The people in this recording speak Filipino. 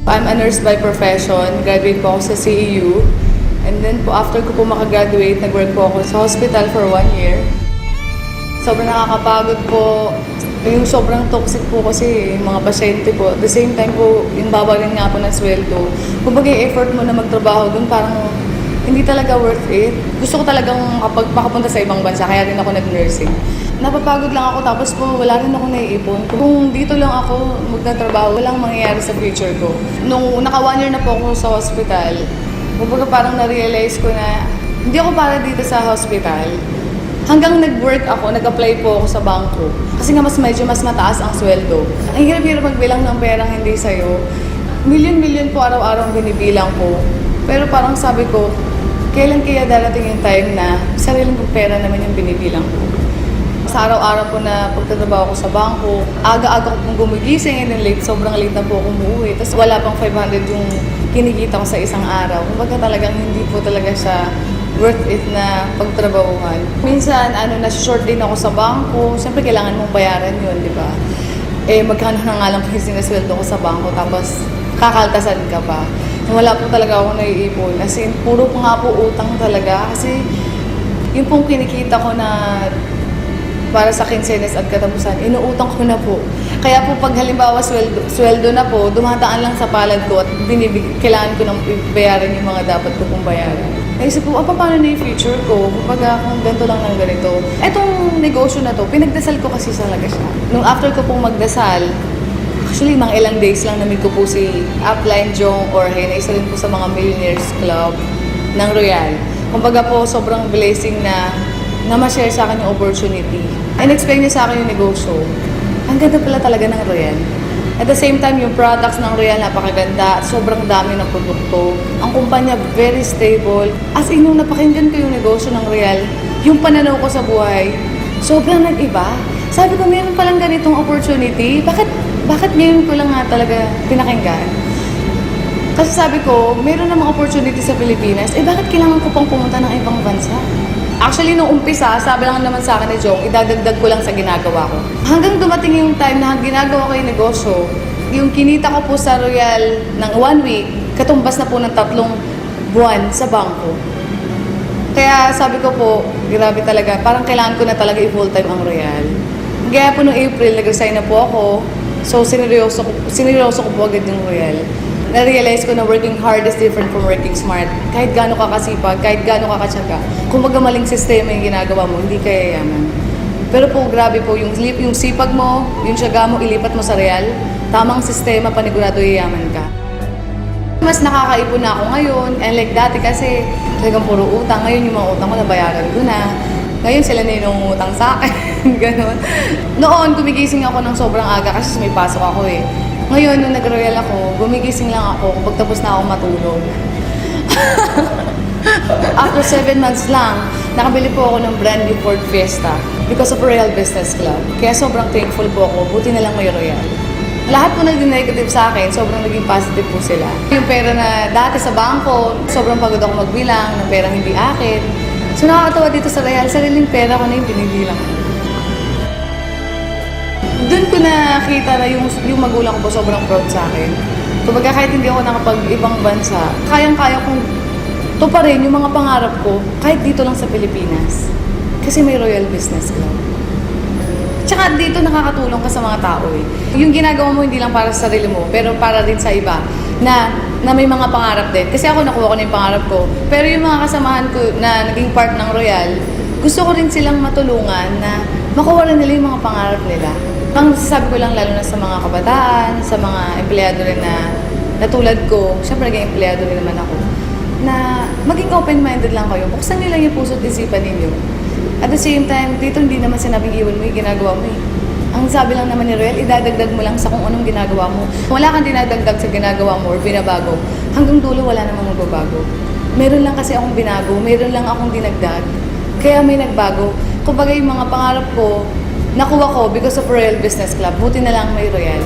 I'm a nurse by profession. Graduate po ako sa CEU. And then po, after ko po makagraduate, nag-work po ako sa hospital for 1 year. Sobrang nakakapagod po. Yung sobrang toxic po kasi yung mga pasyente po. At the same time po, yung babarin nga po ng sweldo. Kumbaga yung effort mo na magtrabaho dun, parang hindi talaga worth it. Gusto ko talagang makapunta sa ibang bansa, kaya rin ako nag-nursing. Napapagod lang ako, tapos po wala rin ako naiipon. Kung dito lang ako magtatrabaho, walang mangyayari sa future ko. Nung naka 1 year na po ako sa hospital, kumbaga parang na-realize ko na hindi ako para dito sa hospital. Hanggang nag-work ako, nag-apply po ako sa bangko. Kasi nga medyo mas mataas ang sweldo. Ang hirap-hirap magbilang ng perang hindi sa'yo. Milyon-milyon po araw-araw ang binibilang ko. Pero parang sabi ko, kailan kaya darating yung time na sariling kong pera naman yung binibilang ko. Sa araw-araw po na pagtatrabaho ko sa bangko, aga-aga ko pong gumigising and then sobrang late na po ako umuwi. Tapos wala pang 500 yung kinikita ko sa isang araw. Kumbaga talagang hindi po talaga siya worth it na pagtrabahuhan. Minsan, nasi-short din ako sa bangko. Siyempre, kailangan mong bayaran yun, di ba? Magkano na nga lang kasi sinasweldo ko sa bangko, tapos kakaltasan ka pa. Wala po talaga ako naiipon. As in, puro po nga po utang talaga. Kasi yung pong kinikita ko na para sa kinsenas at katapusan, inuutang ko na po. Kaya po pag halimbawa sweldo na po, dumataan lang sa palad ko at kailangan ko nang bayaran yung mga dapat ko pong bayaran. Naisip po, paano na yung future ko? Kapag kung ganito lang ng ganito. Etong negosyo na to, pinagdasal ko kasi talaga siya. Nung after ko pong magdasal, actually mga ilang days lang namit ko po si Upline Jong Jorge na isa rin po sa mga Millionaires Club ng Royal. Kumbaga po, sobrang blessing na ma-share sa akin yung opportunity. In-explain niya sa akin yung negosyo. Ang ganda pala talaga ng Royal. At the same time, yung products ng Royal napakaganda at sobrang dami ng produkto. Ang kumpanya very stable. As in, nung napakinggan ko yung negosyo ng Royal, yung pananaw ko sa buhay, sobrang nag-iba. Sabi ko, meron palang ganitong opportunity. Bakit ngayon ko lang nga talaga pinakinggan? Kasi sabi ko, meron namang opportunity sa Pilipinas, bakit kailangan ko pang pumunta ng ibang bansa? Actually, nung umpisa, sabi lang naman sa akin ni Jong, idadagdag ko lang sa ginagawa ko. Hanggang dumating yung time na ginagawa ko yung negosyo, yung kinita ko po sa Royal ng 1 week, katumbas na po ng 3 buwan sa bangko. Kaya sabi ko po, grabe talaga, parang kailangan ko na talaga i-full-time ang Royal. Kaya po noong April, nag-resign na po ako, so sineryoso ko po agad yung Royal. Na-realize ko na working hard is different from working smart. Kahit gaano ka kasipag, kahit gaano ka katsaga, kung magamaling sistema yung ginagawa mo, hindi ka yayaman. Pero po, grabe po, yung sipag mo, yung tiyaga mo, ilipat mo sa Real, tamang sistema, panigurado yayaman ka. Mas nakakaipon na ako ngayon, and like dati kasi, talagang puro utang. Ngayon yung mga utang ko, nabayaran ko na. Ngayon sila na yung utang sa akin, gano'n. Noon, gumigising ako ng sobrang aga kasi may pasok ako eh. Ngayon, nung nag-royal ako, gumigising lang ako kapag tapos na ako matulog. After 7 months lang, nakabili po ako ng brand new Ford Fiesta because of Royal Business Club. Kaya sobrang thankful po ako, buti na lang may Royal. Lahat po naging negative sa akin, sobrang naging positive po sila. Yung pera na dati sa bangko, sobrang pagod ako magbilang ng perang hindi akin. So nakakatawa dito sa Royal, sariling pera ko na yung binibilang ko. Doon ko nakita na yung magulang ko po sobrang proud sa akin. Kumbaga kahit hindi ako nakapag-ibang bansa, kayang-kaya kong tuparin yung mga pangarap ko kahit dito lang sa Pilipinas. Kasi may Royal Business Club. Tsaka dito nakakatulong ka sa mga tao eh. Yung ginagawa mo hindi lang para sa sarili mo, pero para din sa iba na may mga pangarap din. Kasi ako nakuha ko na yung pangarap ko. Pero yung mga kasamahan ko na naging part ng Royal, gusto ko rin silang matulungan na makuha rin nila yung mga pangarap nila. Ang sasabi ko lang lalo na sa mga kabataan, sa mga empleyado rin na tulad ko, syempre naging empleyado rin naman ako, na maging open-minded lang kayo. Buksan nyo lang yung puso't isipan ninyo. At the same time, dito hindi naman sinabing iwan mo yung ginagawa mo eh. Ang sabi lang naman ni Royal, idadagdag mo lang sa kung anong ginagawa mo. Kung wala kang dinadagdag sa ginagawa mo or binabago, hanggang dulo wala namang magbabago. Meron lang kasi akong binago, meron lang akong dinagdag, kaya may nagbago. Kumbaga yung mga pangarap ko, nakuha ko because of Royal Business Club. Buti na lang may Royal.